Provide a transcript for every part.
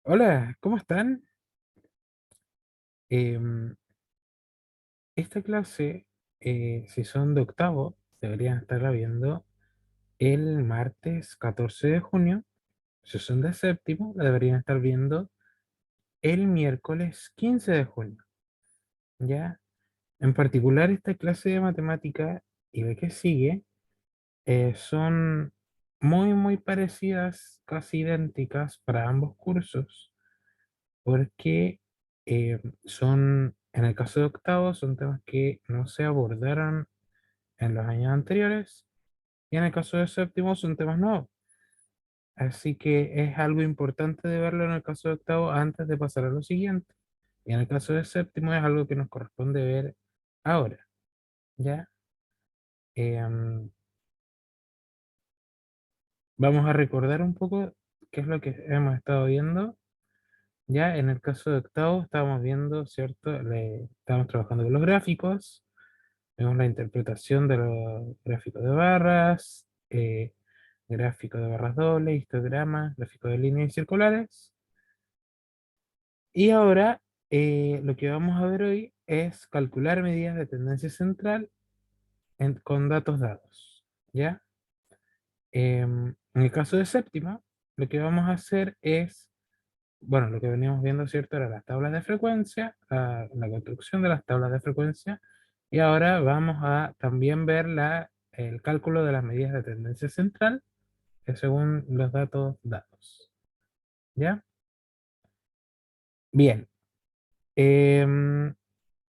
Hola, ¿cómo están? Em, esta clase, si son de octavo, deberían estarla viendo el martes 14 de junio. Si son de séptimo, la deberían estar viendo el miércoles 15 de junio. ¿Ya? En particular, esta clase de matemática y la que sigue son muy parecidas, casi idénticas para ambos cursos, porque en el caso de octavo, son temas que no se abordaron en los años anteriores, y en el caso de séptimo son temas nuevos. Así que es algo importante de verlo en el caso de octavo antes de pasar a lo siguiente. Y en el caso de séptimo es algo que nos corresponde ver ahora, ¿ya? Em, Vamos a recordar un poco qué es lo que hemos estado viendo. Ya en el caso de octavo estábamos viendo, ¿cierto? Estábamos trabajando con los gráficos. Vemos la interpretación de los gráficos de barras, gráfico de barras dobles, histogramas, gráfico de líneas circulares. Y ahora lo que vamos a ver hoy es calcular medidas de tendencia central con datos dados. ¿Ya? En el caso de séptima, lo que vamos a hacer es, bueno, lo que veníamos viendo, ¿cierto? Era las tablas de frecuencia, la construcción de las tablas de frecuencia. Y ahora vamos a también ver el cálculo de las medidas de tendencia central según los datos dados. ¿Ya? Bien. Em,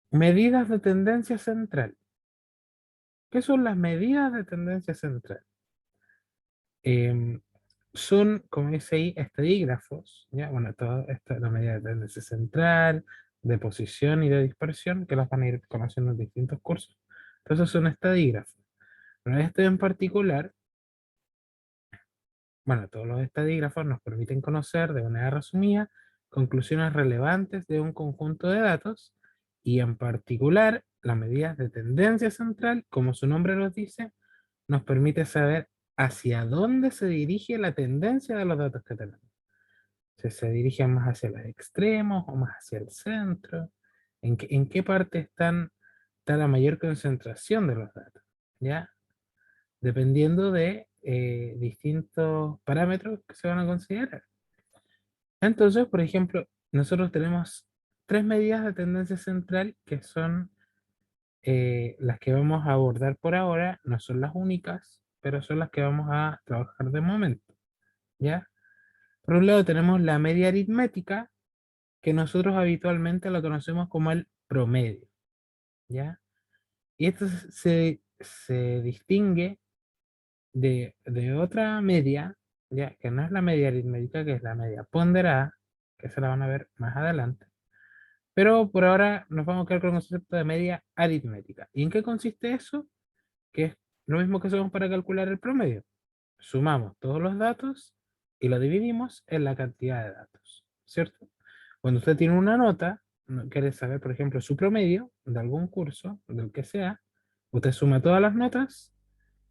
Medidas de tendencia central. ¿Qué son las medidas de tendencia central? Em, Son, como dice ahí, estadígrafos. ¿Ya? Bueno, toda esta la medida de tendencia central, de posición y de dispersión, que las van a ir conociendo en distintos cursos. Entonces son estadígrafos. Pero este en particular, bueno, todos los estadígrafos nos permiten conocer de manera resumida conclusiones relevantes de un conjunto de datos y en particular las medidas de tendencia central, como su nombre nos dice, nos permite saber hacia dónde se dirige la tendencia de los datos que tenemos. Si se dirigen más hacia los extremos o más hacia el centro, en qué parte está la mayor concentración de los datos, ¿ya? Dependiendo de distintos parámetros que se van a considerar. Entonces, por ejemplo, nosotros tenemos tres medidas de tendencia central que son las que vamos a abordar por ahora, no son las únicas, pero son las que vamos a trabajar de momento, ¿ya? Por un lado tenemos la media aritmética, que nosotros habitualmente la conocemos como el promedio, ¿ya? Y esto se distingue de otra media, ya que no es la media aritmética, que es la media ponderada, que se la van a ver más adelante. Pero por ahora nos vamos a quedar con el concepto de media aritmética. ¿Y en qué consiste eso? Que es lo mismo que hacemos para calcular el promedio. Sumamos todos los datos y lo dividimos en la cantidad de datos, ¿cierto? Cuando usted tiene una nota, quiere saber, por ejemplo, su promedio de algún curso, del que sea, usted suma todas las notas,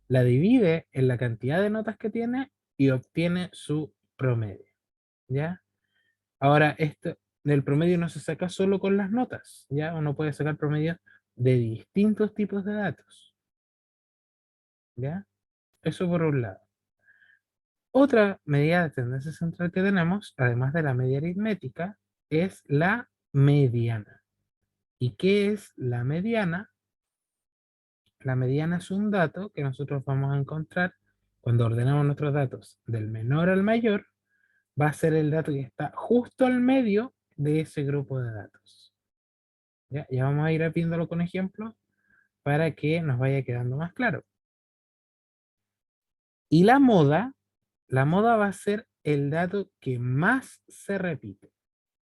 la divide en la cantidad de notas que tiene y obtiene su promedio, ¿ya? Ahora, del promedio no se saca solo con las notas, ¿ya? Uno puede sacar promedio de distintos tipos de datos, ¿ya? Eso por un lado. Otra medida de tendencia central que tenemos, además de la media aritmética, es la mediana. ¿Y qué es la mediana? La mediana es un dato que nosotros vamos a encontrar cuando ordenamos nuestros datos del menor al mayor, va a ser el dato que está justo al medio de ese grupo de datos. Ya vamos a ir viéndolo con ejemplos para que nos vaya quedando más claro. Y la moda va a ser el dato que más se repite.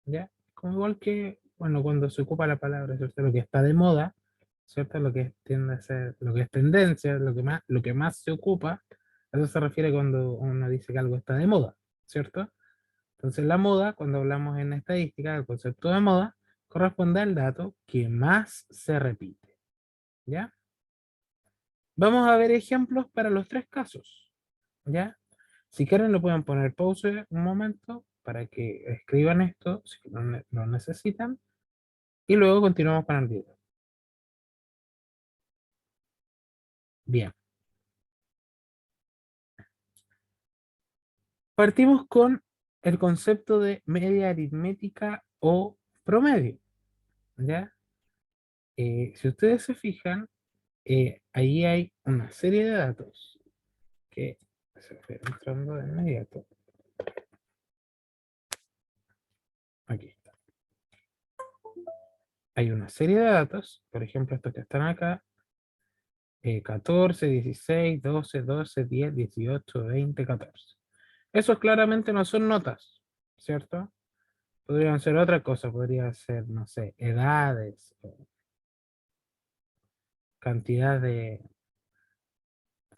¿Ya? Como igual que, bueno, cuando se ocupa la palabra, ¿cierto? Lo que está de moda, ¿cierto? Lo que tiende a ser, lo que es tendencia, lo que más se ocupa, a eso se refiere cuando uno dice que algo está de moda, ¿cierto? Entonces la moda, cuando hablamos en estadística, el concepto de moda, corresponde al dato que más se repite, ¿ya? Vamos a ver ejemplos para los tres casos, ¿ya? Si quieren lo pueden poner pause un momento para que escriban esto si lo necesitan y luego continuamos con el video. Bien, partimos con el concepto de media aritmética o promedio, ¿ya? Si ustedes se fijan, ahí hay una serie de datos que se fue mostrando de inmediato. Aquí está. Hay una serie de datos, por ejemplo, estos que están acá, 14, 16, 12, 12, 10, 18, 20, 14. Esos claramente no son notas, ¿cierto? Podrían ser otra cosa, podría ser, no sé, edades, o cantidad de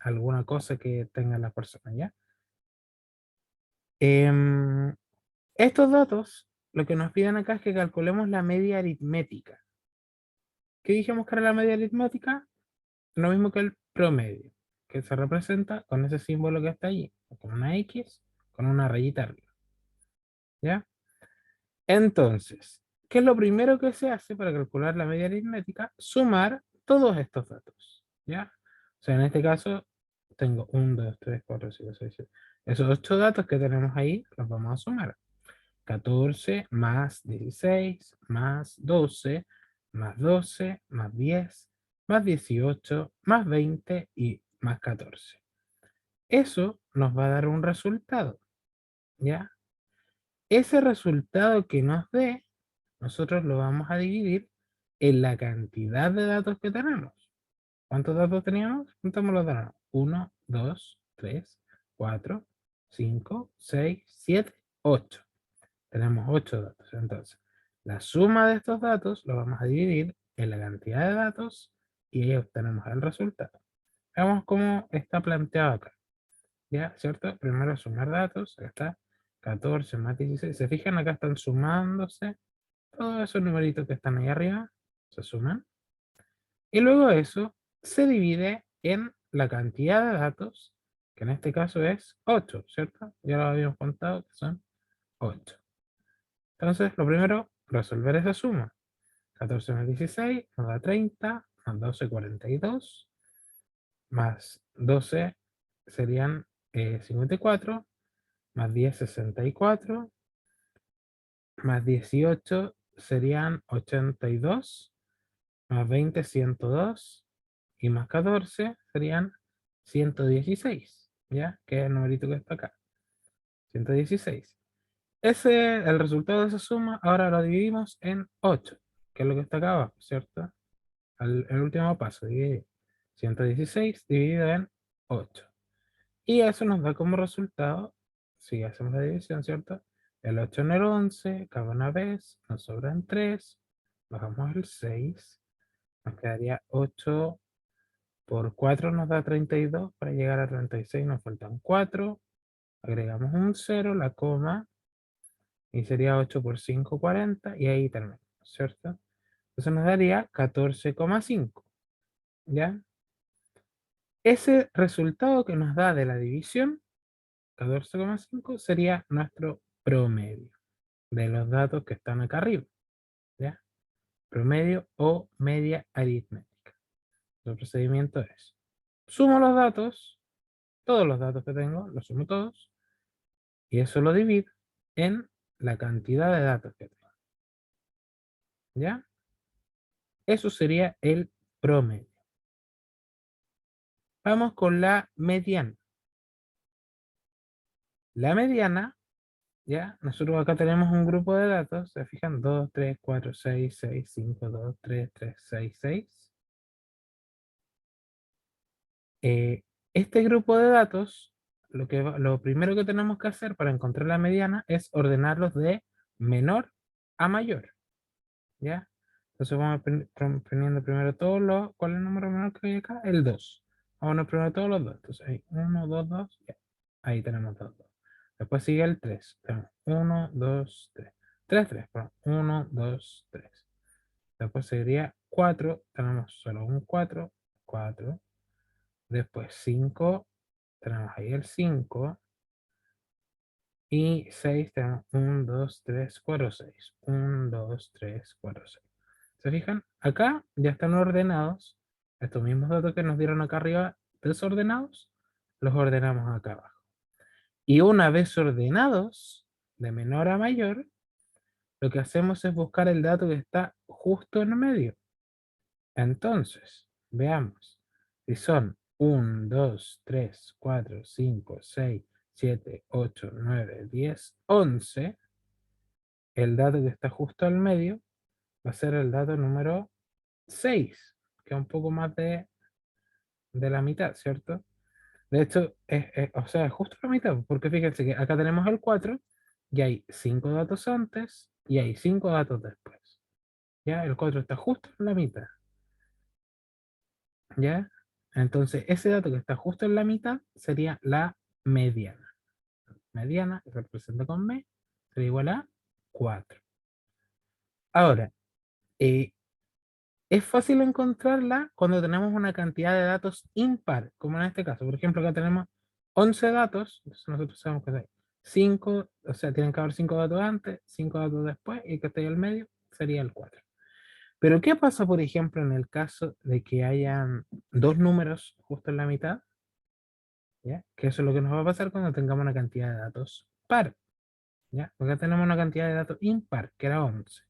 alguna cosa que tenga la persona, ¿ya? Em, Estos datos, lo que nos piden acá es que calculemos la media aritmética. ¿Qué dijimos que era la media aritmética? Lo mismo que el promedio, que se representa con ese símbolo que está allí, con una X, con una rayita arriba, ¿ya? Entonces, ¿qué es lo primero que se hace para calcular la media aritmética? Sumar todos estos datos, ¿ya? O sea, en este caso, tengo 1, 2, 3, 4, 5, 6, 7. Esos 8 datos que tenemos ahí los vamos a sumar. 14 más 16 más 12 más 12 más 10 más 18 más 20 y más 14. Eso nos va a dar un resultado, ¿ya? Ese resultado que nos dé, nosotros lo vamos a dividir en la cantidad de datos que tenemos. ¿Cuántos datos teníamos? Contémoslos de nuevo. 1, 2, 3, 4, 5, 6, 7, 8. Tenemos 8 datos. Entonces, la suma de estos datos lo vamos a dividir en la cantidad de datos y ahí obtenemos el resultado. Veamos cómo está planteado acá. ¿Ya? ¿Cierto? Primero sumar datos. Acá está 14 más 16. ¿Se fijan? Acá están sumándose todos esos numeritos que están ahí arriba. Se suman. Y luego eso se divide en la cantidad de datos, que en este caso es 8, ¿cierto? Ya lo habíamos contado que son 8. Entonces, lo primero, resolver esa suma. 14 más 16 nos da 30, más 12, 42, más 12 serían 54, más 10, 64, más 18 serían 82, más 20, 102, y más 14 serían 116, ¿ya? Que es el numerito que está acá, 116. El resultado de esa suma, ahora lo dividimos en 8, que es lo que está acá abajo, ¿cierto? El último paso, dividir 116 dividido en 8. Y eso nos da como resultado, si hacemos la división, ¿cierto? El 8 en el 11, cada una vez, nos sobran 3, bajamos el 6, nos quedaría 8 por 4 nos da 32, para llegar a 36 nos faltan 4, agregamos un 0, la coma, y sería 8 por 5, 40, y ahí terminamos, ¿cierto? Eso nos daría 14,5, ¿ya? Ese resultado que nos da de la división, 14,5, sería nuestro promedio de los datos que están acá arriba, ¿ya? Promedio o media aritmética. El procedimiento es, sumo los datos, todos los datos que tengo, los sumo todos, y eso lo divido en la cantidad de datos que tengo, ¿ya? Eso sería el promedio. Vamos con la mediana. La mediana, ¿ya? Nosotros acá tenemos un grupo de datos, se fijan, 2, 3, 4, 6, 6, 5, 2, 3, 3, 6, 6. Este grupo de datos, lo primero que tenemos que hacer para encontrar la mediana es ordenarlos de menor a mayor, ¿ya? Entonces vamos poniendo primero todos los, ¿cuál es el número menor que hay acá? El 2. Vamos primero todos los 2. Entonces ahí, 1, 2, 2, ya. Ahí tenemos 2, 2. Después sigue el 3. Tenemos 1, 2, 3. 3, 3, perdón. 1, 2, 3. Después seguiría 4. Tenemos solo un 4. 4. Después 5. Tenemos ahí el 5. Y 6 tenemos 1, 2, 3, 4, 6. 1, 2, 3, 4, 6. ¿Se fijan? Acá ya están ordenados. Estos mismos datos que nos dieron acá arriba desordenados, los ordenamos acá abajo. Y una vez ordenados, de menor a mayor, lo que hacemos es buscar el dato que está justo en medio. Entonces, veamos. Si son 1, 2, 3, 4, 5, 6, 7, 8, 9, 10, 11, el dato que está justo al medio va a ser el dato número 6, que es un poco más de la mitad, ¿cierto? De hecho, o sea, es justo la mitad, porque fíjense que acá tenemos el 4 y hay 5 datos antes y hay 5 datos después. ¿Ya? El 4 está justo en la mitad. ¿Ya? Entonces, ese dato que está justo en la mitad sería la mediana. Mediana, que se representa con M, sería igual a 4. Ahora, eh, es fácil encontrarla cuando tenemos una cantidad de datos impar, como en este caso. Por ejemplo, acá tenemos 11 datos, entonces nosotros sabemos que hay 5, o sea, tienen que haber 5 datos antes, 5 datos después, y el que esté ahí al medio sería el 4. Pero ¿qué pasa, por ejemplo, en el caso de que hayan dos números justo en la mitad? ¿Ya? Que eso es lo que nos va a pasar cuando tengamos una cantidad de datos par, ¿ya? Porque acá tenemos una cantidad de datos impar, que era 11,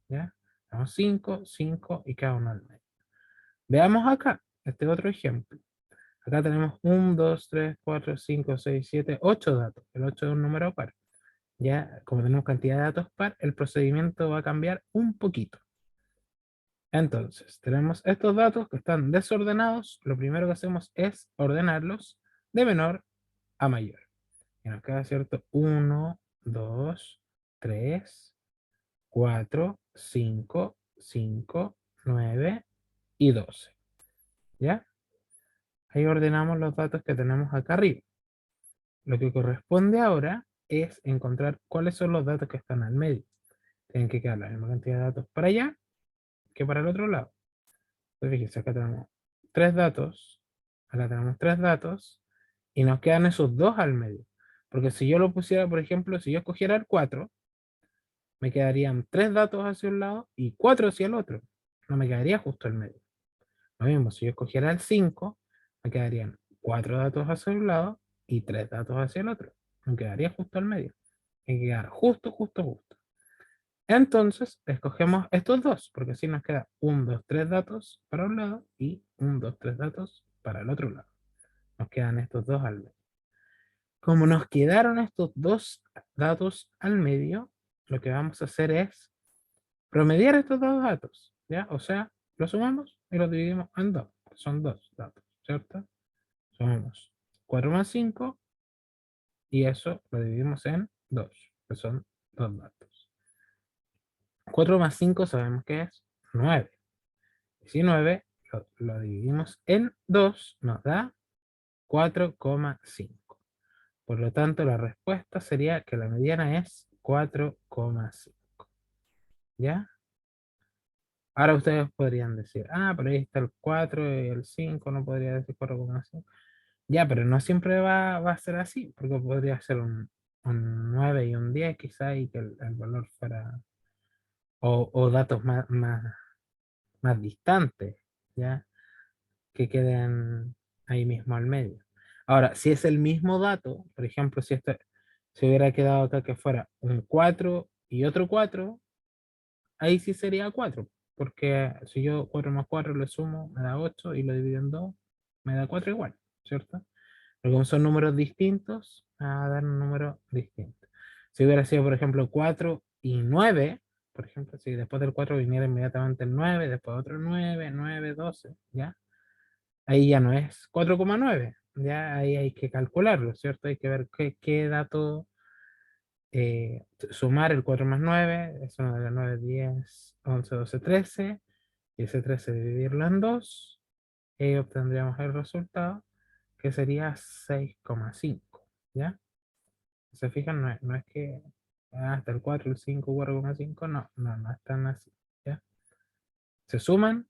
¿ya? Tenemos 5, 5 y cada uno al medio. Veamos acá, este otro ejemplo. Acá tenemos 1, 2, 3, 4, 5, 6, 7, 8 datos. El 8 es un número par. Ya, como tenemos cantidad de datos par, el procedimiento va a cambiar un poquito. Entonces, tenemos estos datos que están desordenados. Lo primero que hacemos es ordenarlos de menor a mayor. Y nos queda, ¿cierto? 1, 2, 3, 4, 5, 5, 9 y 12. ¿Ya? Ahí ordenamos los datos que tenemos acá arriba. Lo que corresponde ahora es encontrar cuáles son los datos que están al medio. Tienen que quedar la misma cantidad de datos para allá que para el otro lado. Entonces, fíjense, acá tenemos tres datos, acá tenemos tres datos, y nos quedan esos dos al medio. Porque si yo lo pusiera, por ejemplo, si yo escogiera el 4, me quedarían tres datos hacia un lado y cuatro hacia el otro. No me quedaría justo al medio. Lo mismo, si yo escogiera el 5, me quedarían cuatro datos hacia un lado y tres datos hacia el otro. Me quedaría justo al medio. Hay que quedar justo, justo, justo. Entonces, escogemos estos dos, porque así nos queda 1, 2, 3 datos para un lado y 1, 2, 3 datos para el otro lado. Nos quedan estos dos al medio. Como nos quedaron estos dos datos al medio, lo que vamos a hacer es promediar estos dos datos, ¿ya? O sea, los sumamos y los dividimos en dos. Son dos datos, ¿cierto? Sumamos 4 más 5 y eso lo dividimos en 2, que son dos datos. 4 más 5 sabemos que es 9. 19 lo dividimos en 2, nos da 4,5. Por lo tanto, la respuesta sería que la mediana es 4,5. ¿Ya? Ahora ustedes podrían decir, ah, pero ahí está el 4 y el 5, no podría decir 4,5. Ya, pero no siempre va a ser así, porque podría ser un 9 y un 10 quizá, y que el valor fuera, o datos más distantes, ¿ya? Que queden ahí mismo al medio. Ahora, si es el mismo dato, por ejemplo, si este se hubiera quedado acá que fuera un 4 y otro 4, ahí sí sería 4, porque si yo 4 más 4 le sumo, me da 8 y lo divido en 2, me da 4 igual, ¿cierto? Pero como son números distintos, a dar un número distinto. Si hubiera sido, por ejemplo, 4 y 9, por ejemplo, si después del 4 viniera inmediatamente el 9, después otro 9, 9, 12, ¿ya? Ahí ya no es 4,9, ya ahí hay que calcularlo, ¿cierto? Hay que ver qué dato sumar el 4 más 9, es 1 de 9, 10, 11, 12, 13, y ese 13 dividirlo en 2, y obtendríamos el resultado, que sería 6,5, ¿ya? ¿Se fijan? No es que hasta el 4, el 5, 4,5, no es tan así, ¿ya? Se suman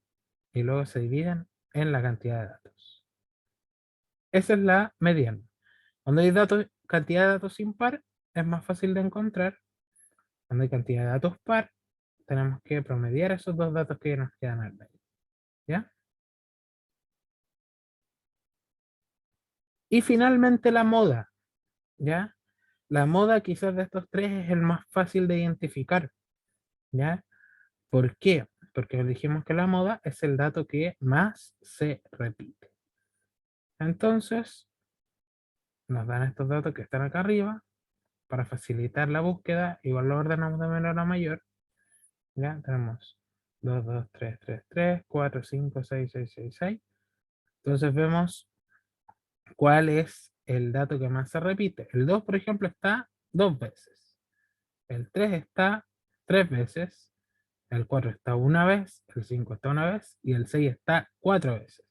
y luego se dividen en la cantidad de datos. Esa es la mediana. Cuando hay datos, cantidad de datos impar, es más fácil de encontrar. Cuando hay cantidad de datos par, tenemos que promediar esos dos datos que nos quedan al medio. ¿Ya? Y finalmente la moda. ¿Ya? La moda quizás de estos tres es el más fácil de identificar. ¿Ya? ¿Por qué? Porque dijimos que la moda es el dato que más se repite. Entonces, nos dan estos datos que están acá arriba. Para facilitar la búsqueda, igual lo ordenamos de menor a mayor. Ya tenemos 2, 2, 3, 3, 3, 4, 5, 6, 6, 6, 6. Entonces vemos cuál es el dato que más se repite. El 2, por ejemplo, está dos veces. El 3 está tres veces. El 4 está una vez. El 5 está una vez. Y el 6 está cuatro veces.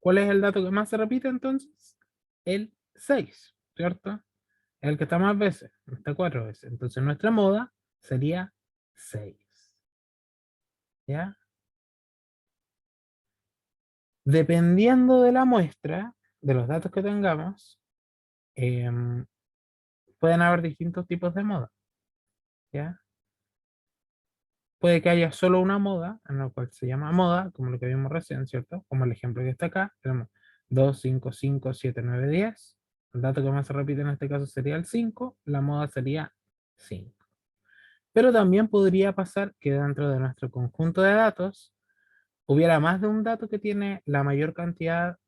¿Cuál es el dato que más se repite entonces? El 6, ¿cierto? El que está más veces, está cuatro veces. Entonces nuestra moda sería 6. ¿Ya? Dependiendo de la muestra, de los datos que tengamos, em, pueden haber distintos tipos de moda. ¿Ya? Puede que haya solo una moda, en la cual se llama moda, como lo que vimos recién, ¿cierto? Como el ejemplo que está acá. Tenemos 2, 5, 5, 7, 9, 10. El dato que más se repite en este caso sería el 5. La moda sería 5. Pero también podría pasar que dentro de nuestro conjunto de datos hubiera más de un dato que tiene la mayor cantidad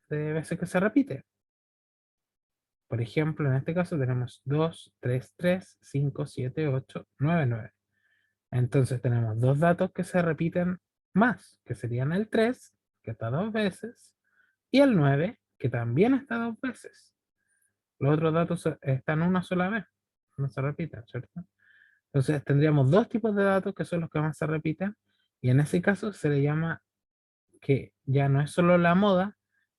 de veces que se repite. Por ejemplo, en este caso tenemos 2, 3, 3, 5, 7, 8, 9, 9. Entonces tenemos dos datos que se repiten más, que serían el 3, que está dos veces, y el 9, que también está dos veces. Los otros datos están una sola vez, no se repiten, ¿cierto? Entonces tendríamos dos tipos de datos que son los que más se repiten, y en ese caso se le llama que ya no es solo la moda,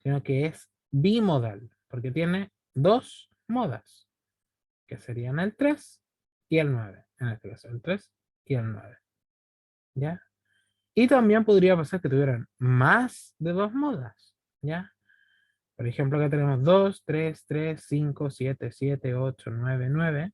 sino que es bimodal, porque tiene dos modas, que serían el 3 y el 9. En este caso, el 3 y el 9. ¿Ya? Y también podría pasar que tuvieran más de dos modas. ¿Ya? Por ejemplo, acá tenemos 2, 3, 3, 5, 7, 7, 8, 9, 9.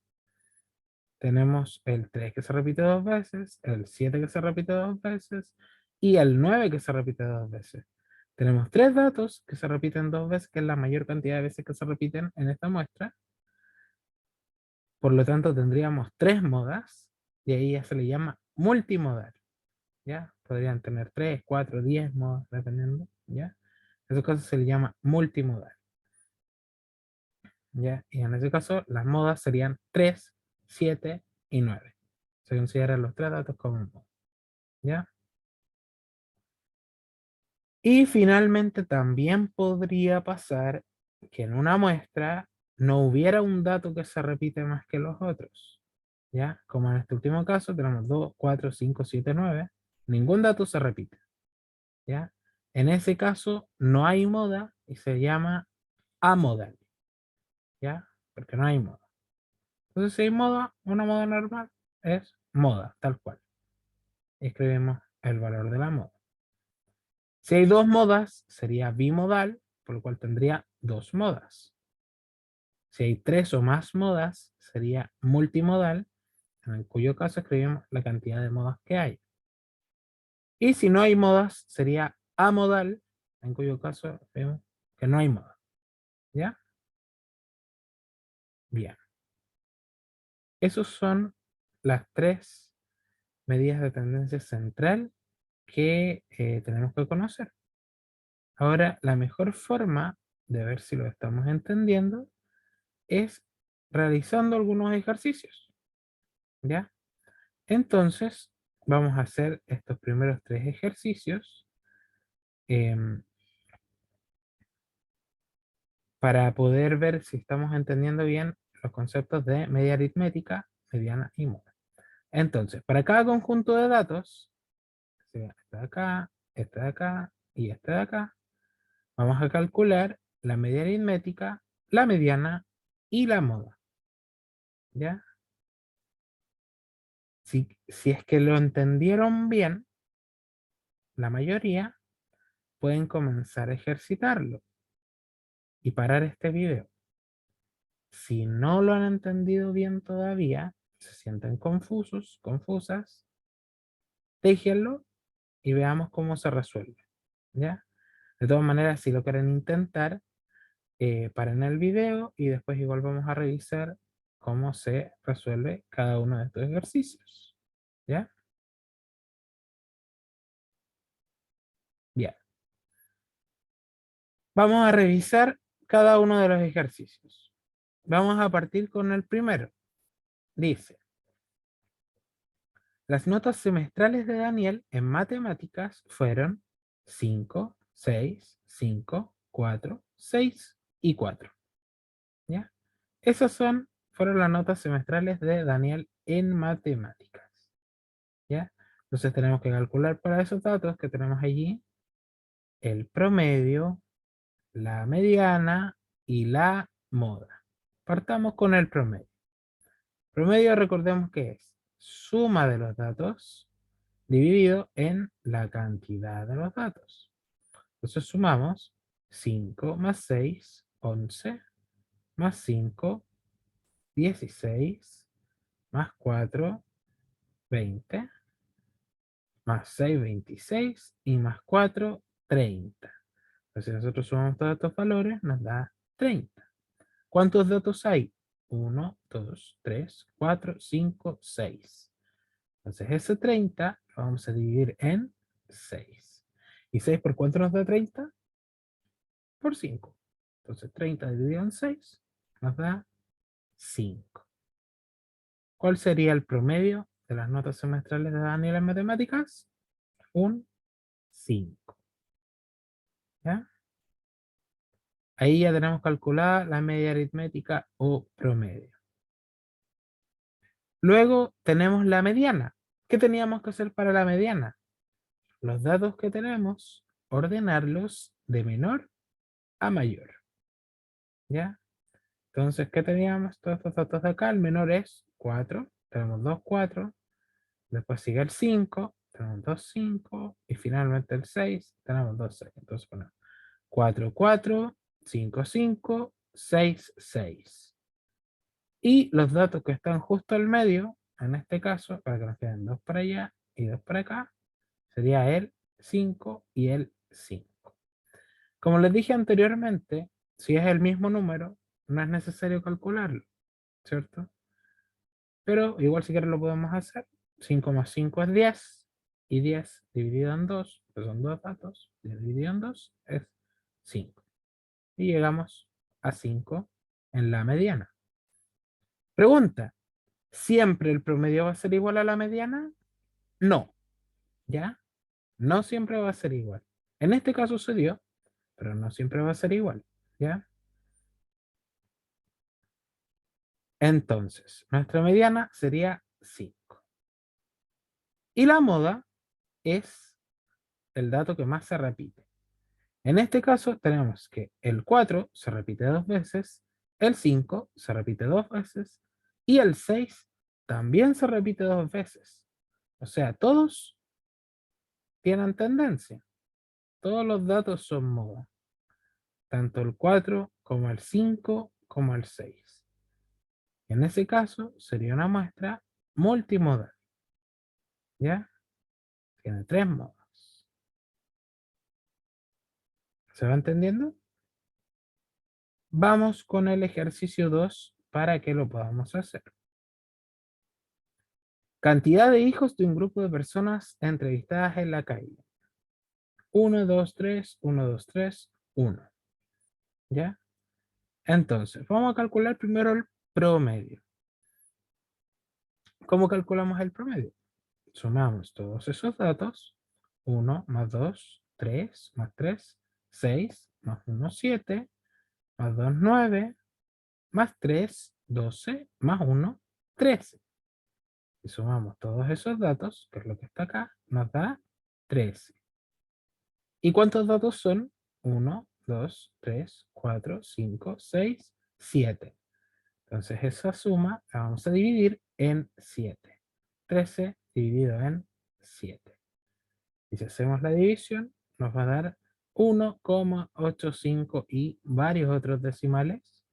Tenemos el 3 que se repite dos veces, el 7 que se repite dos veces y el 9 que se repite dos veces. Tenemos tres datos que se repiten dos veces, que es la mayor cantidad de veces que se repiten en esta muestra. Por lo tanto, tendríamos tres modas y ahí ya se le llama multimodal. ¿Ya? Podrían tener 3, 4, 10 modas, dependiendo. ¿Ya? En ese caso se le llama multimodal. ¿Ya? Y en ese caso, las modas serían 3, 7 y 9. Se consideran los tres datos como modas. ¿Ya? Y finalmente también podría pasar que en una muestra no hubiera un dato que se repite más que los otros. ¿Ya? Como en este último caso tenemos 2, 4, 5, 7, 9. Ningún dato se repite. ¿Ya? En ese caso no hay moda y se llama amodal. ¿Ya? Porque no hay moda. Entonces si hay moda, una moda normal es moda, tal cual. Escribimos el valor de la moda. Si hay dos modas, sería bimodal, por lo cual tendría dos modas. Si hay tres o más modas, sería multimodal, en cuyo caso escribimos la cantidad de modas que hay. Y si no hay modas, sería amodal, en cuyo caso vemos que no hay moda. ¿Ya? Bien. Esos son las tres medidas de tendencia central que tenemos que conocer. Ahora, la mejor forma de ver si lo estamos entendiendo es realizando algunos ejercicios. ¿Ya? Entonces, vamos a hacer estos primeros tres ejercicios em, para poder ver si estamos entendiendo bien los conceptos de media aritmética, mediana y moda. Entonces, para cada conjunto de datos, sea este de acá, este de acá y este de acá, vamos a calcular la media aritmética, la mediana y la moda. ¿Ya? Si es que lo entendieron bien, la mayoría pueden comenzar a ejercitarlo y parar este video. Si no lo han entendido bien todavía, se sienten confusos, confusas, déjenlo y veamos cómo se resuelve, ¿ya? De todas maneras, si lo quieren intentar, paren el video y después igual vamos a revisar cómo se resuelve cada uno de estos ejercicios, ¿ya? Bien. Vamos a revisar cada uno de los ejercicios. Vamos a partir con el primero. Dice, las notas semestrales de Daniel en matemáticas fueron 5, 6, 5, 4, 6 y 4. ¿Ya? Esas fueron las notas semestrales de Daniel en matemáticas. ¿Ya? Entonces tenemos que calcular para esos datos que tenemos allí el promedio, la mediana y la moda. Partamos con el promedio. Promedio, recordemos que es suma de los datos dividido en la cantidad de los datos. Entonces sumamos 5 más 6, 11, más 5, 16, más 4, 20, más 6, 26 y más 4, 30. Entonces si nosotros sumamos todos estos valores, nos da 30. ¿Cuántos datos hay? 1, 2, 3, 4, 5, 6. Entonces ese 30 lo vamos a dividir en 6. ¿Y 6 por cuánto nos da 30? Por 5. Entonces 30 dividido en 6 nos da 5. ¿Cuál sería el promedio de las notas semestrales de Daniel en matemáticas? Un 5. ¿Ya? Ahí ya tenemos calculada la media aritmética o promedio. Luego tenemos la mediana. ¿Qué teníamos que hacer para la mediana? Los datos que tenemos, ordenarlos de menor a mayor. ¿Ya? Entonces, ¿qué teníamos? Todos estos datos de acá, el menor es 4, tenemos 2, 4, después sigue el 5, tenemos 2, 5, y finalmente el 6, tenemos 2, 6. Entonces ponemos 4, 4, 5, 5, 6, 6. Y los datos que están justo al medio, en este caso, para que nos queden 2 para allá y 2 para acá, sería el 5 y el 5. Como les dije anteriormente, si es el mismo número, no es necesario calcularlo, ¿cierto? Pero igual si quieren lo podemos hacer. 5 más 5 es 10. Y 10 dividido en 2, que son dos datos, dividido en 2 es 5. Y llegamos a 5 en la mediana. Pregunta, ¿siempre el promedio va a ser igual a la mediana? No, ¿ya? No siempre va a ser igual. En este caso se dio, pero no siempre va a ser igual, ¿ya? Entonces, nuestra mediana sería 5. Y la moda es el dato que más se repite. En este caso tenemos que el 4 se repite 2 veces, el 5 se repite 2 veces y el 6 también se repite 2 veces. O sea, todos tienen tendencia. Todos los datos son moda. Tanto el 4 como el 5 como el 6. En ese caso sería una muestra multimodal. ¿Ya? Tiene 3 modos. ¿Se va entendiendo? Vamos con el ejercicio 2 para que lo podamos hacer. Cantidad de hijos de un grupo de personas entrevistadas en la calle. 1, 2, 3, 1, 2, 3, 1. ¿Ya? Entonces, vamos a calcular primero el promedio. ¿Cómo calculamos el promedio? Sumamos todos esos datos. 1 más 2, 3, más 3, 6, más 1, 7, más 2, 9, más 3, 12, más 1, 13. Si sumamos todos esos datos, que es lo que está acá, nos da 13. ¿Y cuántos datos son? 1, 2, 3, 4, 5, 6, 7. Entonces esa suma la vamos a dividir en 7. 13 dividido en 7. Y si hacemos la división, nos va a dar 1,85 y varios otros decimales.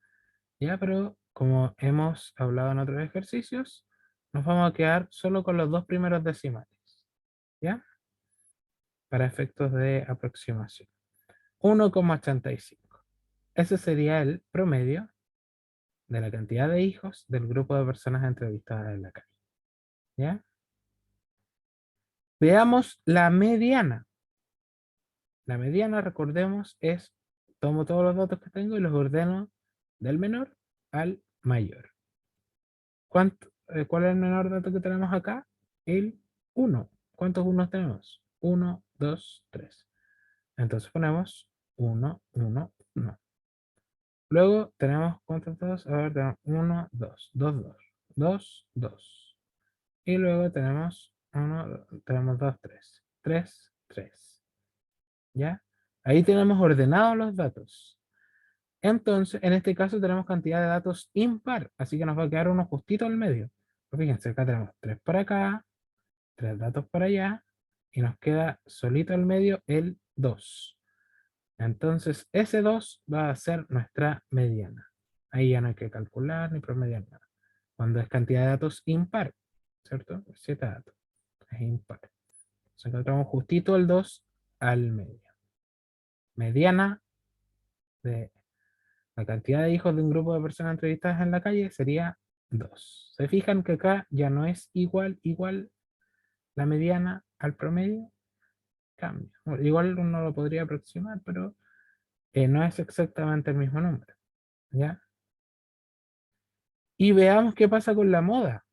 Ya, pero como hemos hablado en otros ejercicios, nos vamos a quedar solo con los dos primeros decimales, ¿ya? Para efectos de aproximación. 1,85. Ese sería el promedio de la cantidad de hijos del grupo de personas entrevistadas en la calle, ¿ya? Veamos la mediana. La mediana, recordemos, es, tomo todos los datos que tengo y los ordeno del menor al mayor. ¿Cuál es el menor dato que tenemos acá? El 1. ¿Cuántos unos tenemos? 1, 2, 3. Entonces ponemos 1, 1, 1. Luego tenemos, ¿cuántos dos? A ver, tenemos 1, 2, 2, 2, 2, 2. Y luego tenemos 1, tenemos 2, 3, 3, 3. ¿Ya? Ahí tenemos ordenados los datos. Entonces, en este caso tenemos cantidad de datos impar, así que nos va a quedar uno justito al medio. Pues fíjense, acá tenemos 3 para acá, 3 datos para allá, y nos queda solito al medio el 2. Entonces, ese 2 va a ser nuestra mediana. Ahí ya no hay que calcular ni promediar nada. Cuando es cantidad de datos impar, ¿cierto? 7 datos, es impar. Entonces, encontramos justito el 2 al medio. Mediana de la cantidad de hijos de un grupo de personas entrevistadas en la calle sería 2. ¿Se fijan que acá ya no es igual la mediana al promedio? Cambia. Bueno, igual uno lo podría aproximar, pero no es exactamente el mismo número, ¿ya? Y veamos qué pasa con la moda,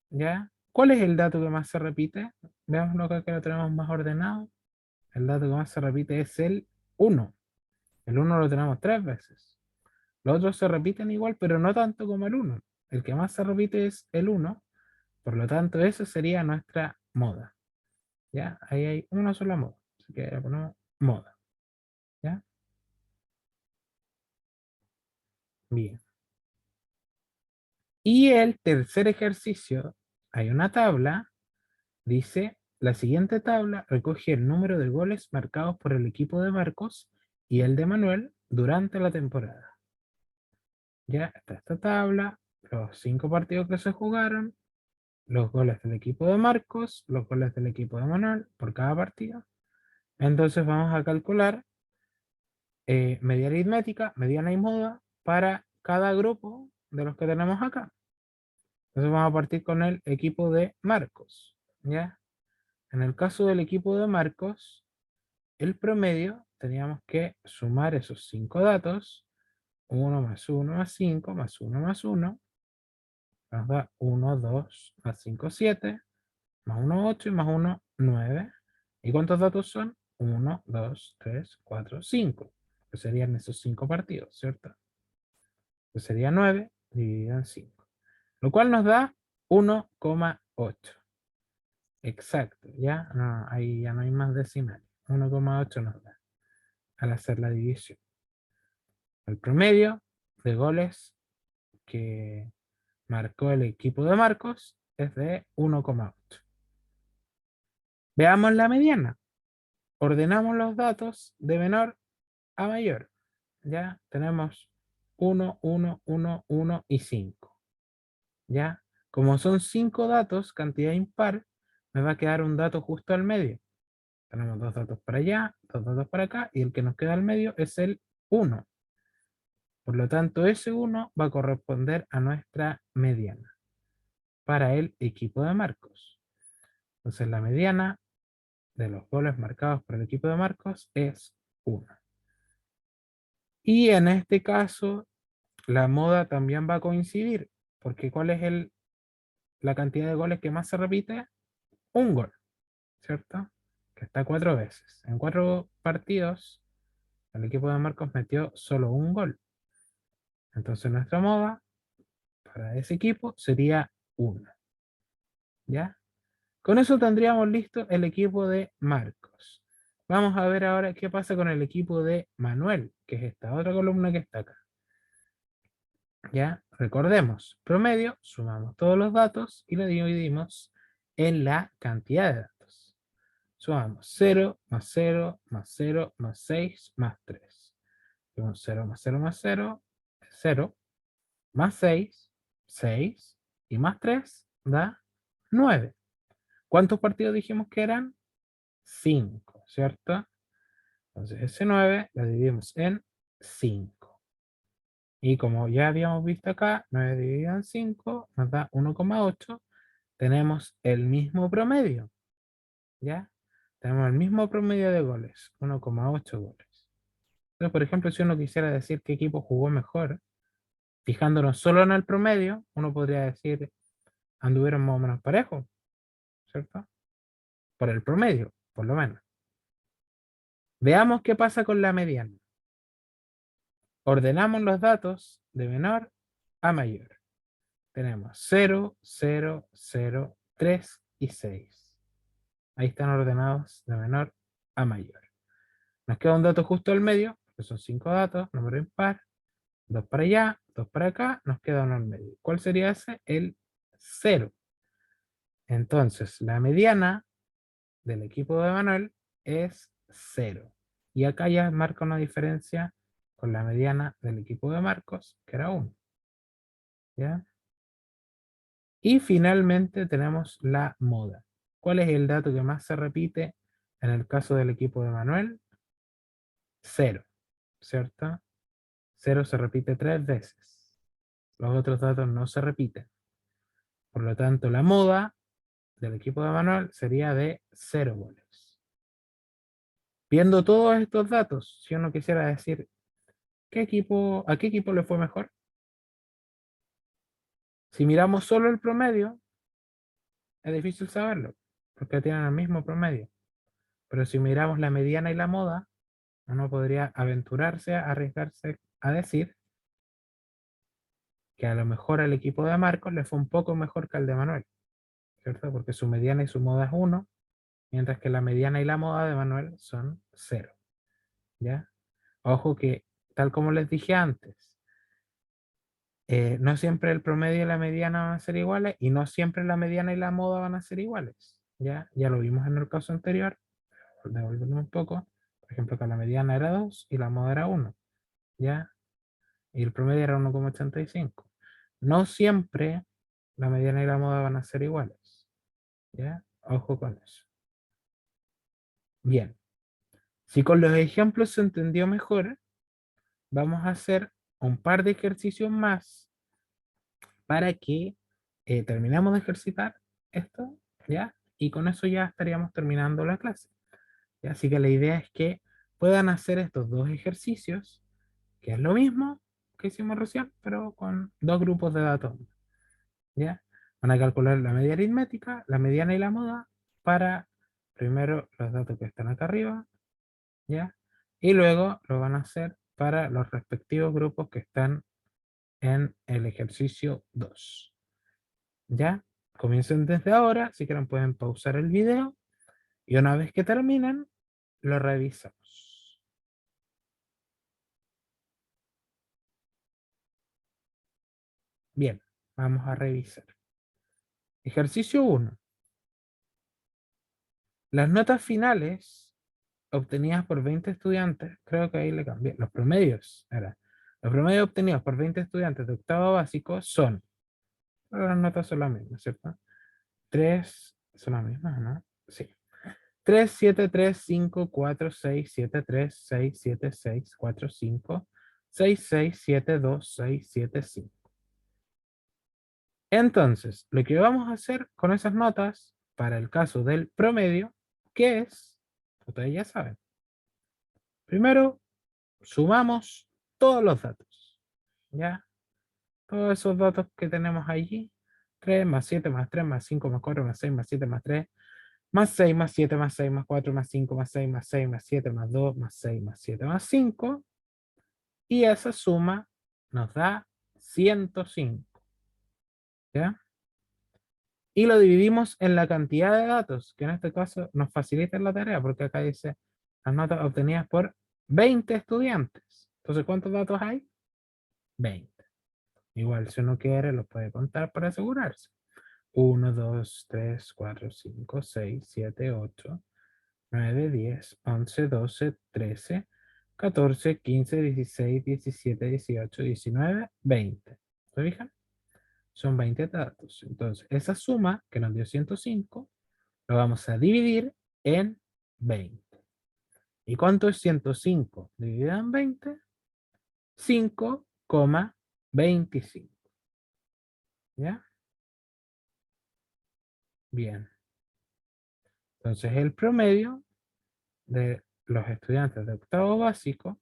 ¿ya? ¿Cuál es el dato que más se repite? Veámoslo acá que lo tenemos más ordenado. El dato que más se repite es el 1. El 1 lo tenemos 3 veces. Los otros se repiten igual, pero no tanto como el 1. El que más se repite es el 1. Por lo tanto, eso sería nuestra moda. ¿Ya? Ahí hay una sola moda. Así que le ponemos moda. ¿Ya? Bien. Y el tercer ejercicio, hay una tabla, dice, la siguiente tabla recoge el número de goles marcados por el equipo de Marcos y el de Manuel durante la temporada. Ya está esta tabla, los 5 partidos que se jugaron, los goles del equipo de Marcos, los goles del equipo de Manuel por cada partido. Entonces vamos a calcular media aritmética, mediana y moda para cada grupo de los que tenemos acá. Entonces vamos a partir con el equipo de Marcos, ¿ya? En el caso del equipo de Marcos, el promedio teníamos que sumar esos 5 datos, 1 más 1 más 5 más 1 más 1, nos da 1, 2 más 5, 7, más 1, 8 y más 1, 9. ¿Y cuántos datos son? 1, 2, 3, 4, 5. Que serían esos 5 partidos, ¿cierto? Que sería 9 dividido en 5. Lo cual nos da 1,8. Exacto, ¿ya? No, ahí ya no hay más decimales. 1,8 nos da al hacer la división. El promedio de goles que marcó el equipo de Marcos es de 1,8. Veamos la mediana. Ordenamos los datos de menor a mayor. Ya tenemos 1, 1, 1, 1 y 5. ¿Ya? Como son 5 datos, cantidad impar, me va a quedar un dato justo al medio. Tenemos 2 datos para allá, 2 datos para acá, y el que nos queda al medio es el 1. Por lo tanto, ese 1 va a corresponder a nuestra mediana para el equipo de Marcos. Entonces, la mediana de los goles marcados por el equipo de Marcos es 1. Y en este caso, la moda también va a coincidir, porque ¿cuál es la cantidad de goles que más se repite? Un gol, ¿cierto? Que está 4 veces. En 4 partidos, el equipo de Marcos metió solo un gol. Entonces nuestra moda para ese equipo sería 1. ¿Ya? Con eso tendríamos listo el equipo de Marcos. Vamos a ver ahora qué pasa con el equipo de Manuel, que es esta otra columna que está acá. Ya, recordemos, promedio, sumamos todos los datos y lo dividimos en la cantidad de datos. Sumamos 0 más 0 más 0 más 6 más 3. 0 más 0 más 0 es 0. más 6, 6, y más 3 da 9. ¿Cuántos partidos dijimos que eran? 5, ¿cierto? Entonces ese 9 lo dividimos en 5. Y como ya habíamos visto acá, 9 dividido en 5 nos da 1,8. Tenemos el mismo promedio, ¿ya? Tenemos el mismo promedio de goles, 1,8 goles. Entonces, por ejemplo, si uno quisiera decir qué equipo jugó mejor, fijándonos solo en el promedio, uno podría decir anduvieron más o menos parejos, ¿cierto? Por el promedio, por lo menos. Veamos qué pasa con la mediana. Ordenamos los datos de menor a mayor. Tenemos 0, 0, 0, 3 y 6. Ahí están ordenados de menor a mayor. Nos queda un dato justo al medio, que son 5 datos, número impar, 2 para allá, 2 para acá, nos queda uno al medio. ¿Cuál sería ese? El 0. Entonces, la mediana del equipo de Manuel es 0. Y acá ya marca una diferencia con la mediana del equipo de Marcos, que era 1. ¿Ya? Y finalmente tenemos la moda. ¿Cuál es el dato que más se repite en el caso del equipo de Manuel? 0, ¿cierto? 0 se repite 3 veces. Los otros datos no se repiten. Por lo tanto, la moda del equipo de Manuel sería de 0 goles. Viendo todos estos datos, si uno quisiera decir ¿a qué equipo le fue mejor? Si miramos solo el promedio, es difícil saberlo, porque tienen el mismo promedio. Pero si miramos la mediana y la moda, uno podría aventurarse, arriesgarse a decir que a lo mejor al equipo de Marcos le fue un poco mejor que al de Manuel, ¿cierto? Porque su mediana y su moda es 1, mientras que la mediana y la moda de Manuel son 0, ¿ya? Ojo que, tal como les dije antes, no siempre el promedio y la mediana van a ser iguales y no siempre la mediana y la moda van a ser iguales, ¿ya? Ya lo vimos en el caso anterior, devolvemos un poco, por ejemplo que la mediana era 2 y la moda era 1, ¿ya? Y el promedio era 1,85. No siempre la mediana y la moda van a ser iguales, ¿ya? Ojo con eso. Bien, si con los ejemplos se entendió mejor, vamos a hacer un par de ejercicios más para que terminemos de ejercitar esto, ¿ya? Y con eso ya estaríamos terminando la clase. ¿Ya? Así que la idea es que puedan hacer estos dos ejercicios, que es lo mismo que hicimos recién, pero con dos grupos de datos, ¿ya? Van a calcular la media aritmética, la mediana y la moda para primero los datos que están acá arriba, ¿ya? Y luego lo van a hacer para los respectivos grupos que están en el ejercicio 2. ¿Ya? Comiencen desde ahora, si quieren pueden pausar el video y una vez que terminen, lo revisamos. Bien, vamos a revisar. Ejercicio 1. Las notas finales obtenidas por 20 estudiantes, creo que ahí le cambié, los promedios, los promedios obtenidos por 20 estudiantes de octavo básico son, las notas son las mismas, ¿cierto? 3, son las mismas, ¿no? Sí. 3, 7, 3, 5, 4, 6, 7, 3, 6, 7, 6, 4, 5, 6, 6, 7, 2, 6, 7, 5. Entonces, lo que vamos a hacer con esas notas, para el caso del promedio, ¿qué es? Ustedes ya saben. Primero, sumamos todos los datos, ¿ya? Todos esos datos que tenemos allí, 3 más 7 más 3 más 5 más 4 más 6 más 7 más 3, más 6 más 7 más 6 más 4 más 5 más 6 más 6 más 7 más 2 más 6 más 7 más 5, y esa suma nos da 105, ¿ya? Y lo dividimos en la cantidad de datos, que en este caso nos facilita la tarea, porque acá dice las notas obtenidas por 20 estudiantes. Entonces, ¿cuántos datos hay? 20. Igual, si uno quiere, los puede contar para asegurarse. 1, 2, 3, 4, 5, 6, 7, 8, 9, 10, 11, 12, 13, 14, 15, 16, 17, 18, 19, 20. ¿Se fijan? Son 20 datos. Entonces, esa suma que nos dio 105, lo vamos a dividir en 20. ¿Y cuánto es 105 dividido en 20? 5,25. ¿Ya? Bien. Entonces, el promedio de los estudiantes de octavo básico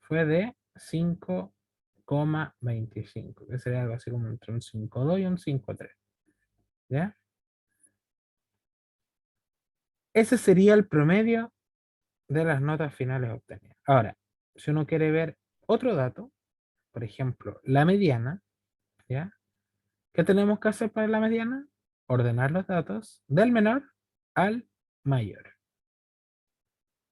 fue de 5,25, que sería algo así como entre un 5,2 y un 5,3. ¿Ya? Ese sería el promedio de las notas finales obtenidas. Ahora, si uno quiere ver otro dato, por ejemplo, la mediana, ¿ya? ¿Qué tenemos que hacer para la mediana? Ordenar los datos del menor al mayor.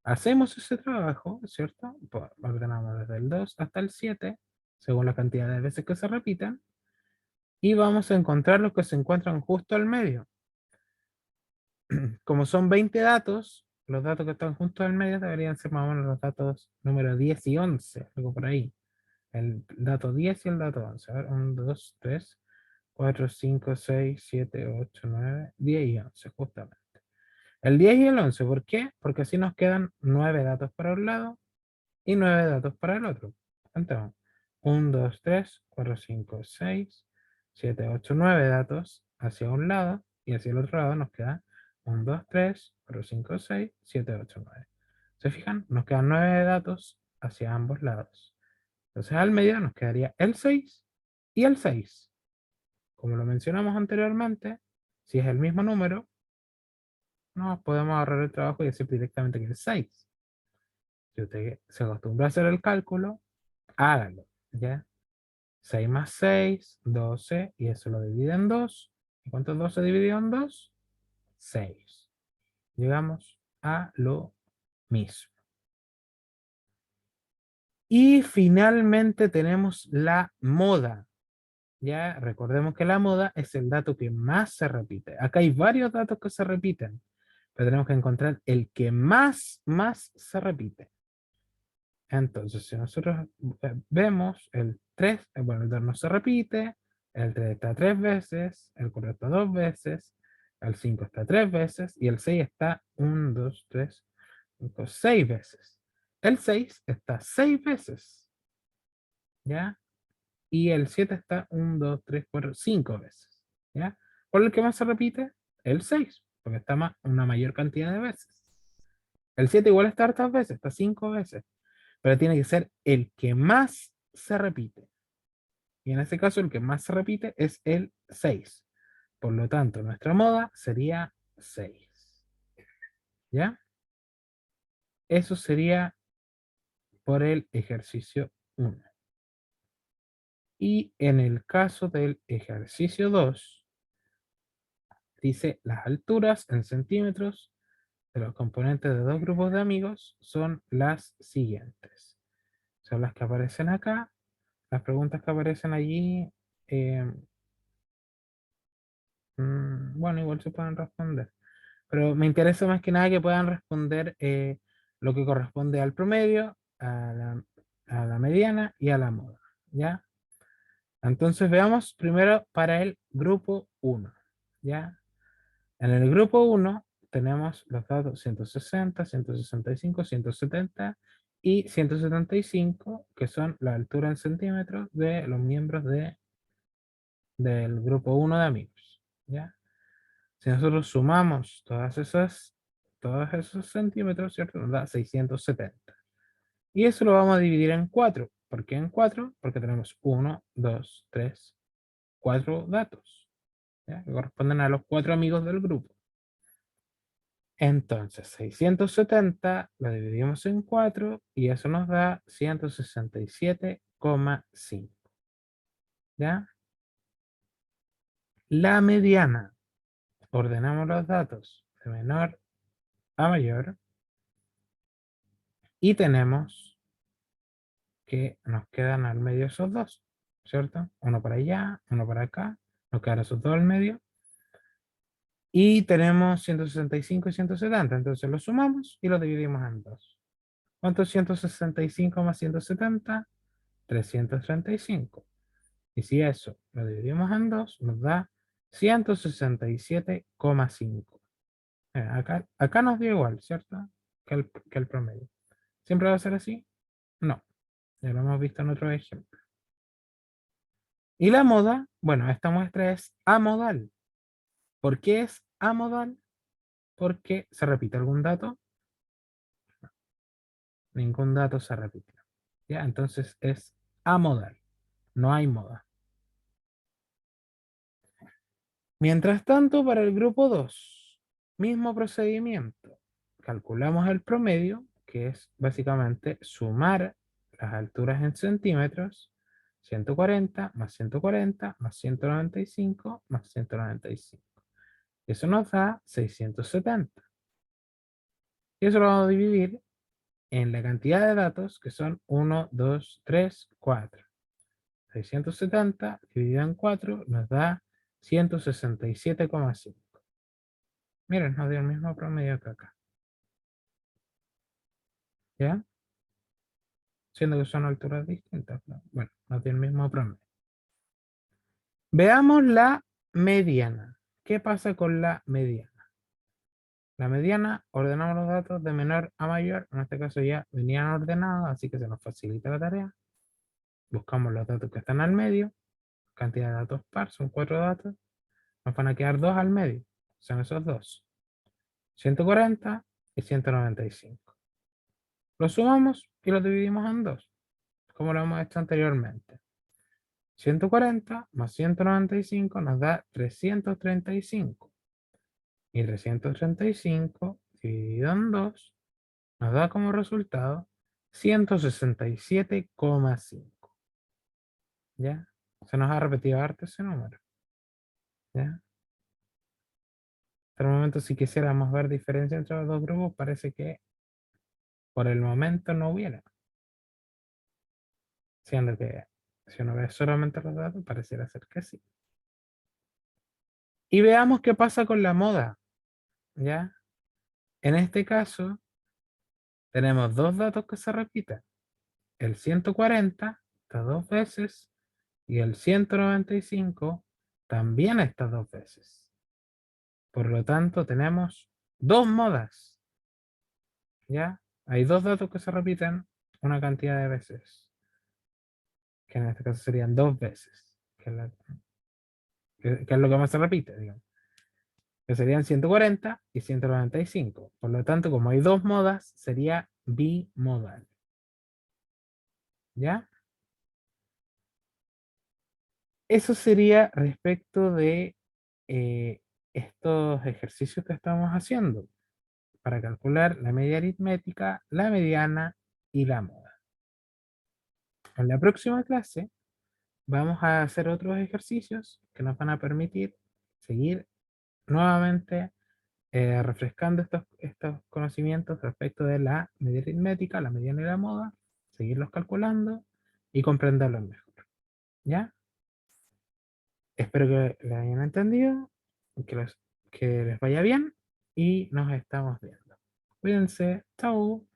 Hacemos ese trabajo, ¿cierto? Pues ordenamos desde el 2 hasta el 7, según la cantidad de veces que se repitan, y vamos a encontrar los que se encuentran justo al medio. Como son 20 datos, los datos que están justo al medio deberían ser más o menos los datos número 10 y 11, algo por ahí. El dato 10 y el dato 11. A ver, 1, 2, 3, 4, 5, 6, 7, 8, 9, 10 y 11, justamente. El 10 y el 11, ¿por qué? Porque así nos quedan 9 datos para un lado y 9 datos para el otro. Entonces, 1, 2, 3, 4, 5, 6, 7, 8, 9 datos hacia un lado y hacia el otro lado nos queda 1, 2, 3, 4, 5, 6, 7, 8, 9. ¿Se fijan? Nos quedan 9 datos hacia ambos lados. Entonces al medio nos quedaría el 6 y el 6. Como lo mencionamos anteriormente, si es el mismo número, nos podemos ahorrar el trabajo y decir directamente que es 6. Si usted se acostumbra a hacer el cálculo, hágalo, ¿ya? 6 más 6, 12, y eso lo divide en 2. ¿Y cuánto es 12 dividido en 2? 6. Llegamos a lo mismo. Y finalmente tenemos la moda. Ya recordemos que la moda es el dato que más se repite. Acá hay varios datos que se repiten, pero tenemos que encontrar el que más se repite. Entonces, si nosotros vemos el 3, bueno, el 2 no se repite, el 3 está 3 veces, el 4 está 2 veces, el 5 está 3 veces y el 6 está 1, 2, 3, 5, 6 veces. El 6 está 6 veces, ¿ya? Y el 7 está 1, 2, 3, 4, 5 veces, ¿ya? ¿Cuál es el que más se repite? El 6, porque está una mayor cantidad de veces. El 7 igual está hartas veces, está 5 veces, pero tiene que ser el que más se repite. Y en este caso el que más se repite es el 6. Por lo tanto, nuestra moda sería 6. ¿Ya? Eso sería por el ejercicio 1. Y en el caso del ejercicio 2, dice las alturas en centímetros de los componentes de dos grupos de amigos son las siguientes. Son las que aparecen acá. Las preguntas que aparecen allí, eh, bueno, igual se pueden responder. Pero me interesa más que nada que puedan responder lo que corresponde al promedio, a la mediana y a la moda. ¿Ya? Entonces veamos primero para el grupo 1. ¿Ya? En el grupo 1 tenemos los datos 160, 165, 170 y 175, que son la altura en centímetros de los miembros del grupo 1 de amigos. ¿Ya? Si nosotros sumamos todos esos centímetros, ¿cierto? Nos da 670. Y eso lo vamos a dividir en 4. ¿Por qué en 4? Porque tenemos 1, 2, 3, 4 datos, ¿ya? Que corresponden a los 4 amigos del grupo. Entonces, 670 lo dividimos en 4 y eso nos da 167,5. ¿Ya? La mediana. Ordenamos los datos de menor a mayor y tenemos que nos quedan al medio esos dos, ¿cierto? Uno para allá, uno para acá, nos quedan esos dos al medio. Y tenemos 165 y 170, entonces los sumamos y los dividimos en dos. ¿Cuánto es 165 más 170? 335. Y si eso lo dividimos en 2, nos da 167,5. Acá nos dio igual, ¿cierto? Que el promedio. ¿Siempre va a ser así? No, ya lo hemos visto en otro ejemplo. Y la moda, bueno, esta muestra es amodal. ¿Por qué es amodal? Porque se repite algún dato. Ningún dato se repite. ¿Ya? Entonces es amodal. No hay moda. Mientras tanto, para el grupo 2, mismo procedimiento. Calculamos el promedio, que es básicamente sumar las alturas en centímetros, 140 más 140 más 195 más 195. Eso nos da 670. Y eso lo vamos a dividir en la cantidad de datos, que son 1, 2, 3, 4. 670 dividido en 4 nos da 167,5. Miren, nos dio el mismo promedio que acá. ¿Ya? Siendo que son alturas distintas. Bueno, nos dio el mismo promedio. Veamos la mediana. ¿Qué pasa con la mediana? La mediana, ordenamos los datos de menor a mayor. En este caso ya venían ordenados, así que se nos facilita la tarea. Buscamos los datos que están al medio. Cantidad de datos par, son 4 datos. Nos van a quedar 2 al medio. Son esos dos. 140 y 195. Los sumamos y los dividimos en 2, como lo hemos hecho anteriormente. 140 más 195 nos da 335. Y 335 dividido en 2 nos da como resultado 167,5. ¿Ya? Se nos ha repetido harto ese número. ¿Ya? Hasta el momento, si quisiéramos ver diferencia entre los dos grupos, parece que por el momento no hubiera. Siendo que si uno ve solamente los datos, pareciera ser que sí. Y veamos qué pasa con la moda. ¿Ya? En este caso, tenemos dos datos que se repiten. El 140 está dos veces y el 195 también está dos veces. Por lo tanto, tenemos dos modas. ¿Ya? Hay dos datos que se repiten una cantidad de veces, que en este caso serían dos veces, que es lo que más se repite, digamos, que serían 140 y 195. Por lo tanto, como hay dos modas, sería bimodal. ¿Ya? Eso sería respecto de estos ejercicios que estamos haciendo para calcular la media aritmética, la mediana y la moda. En la próxima clase vamos a hacer otros ejercicios que nos van a permitir seguir nuevamente refrescando estos conocimientos respecto de la media aritmética, la mediana y la moda, seguirlos calculando y comprenderlos mejor. ¿Ya? Espero que lo hayan entendido, que les vaya bien y nos estamos viendo. Cuídense, chao.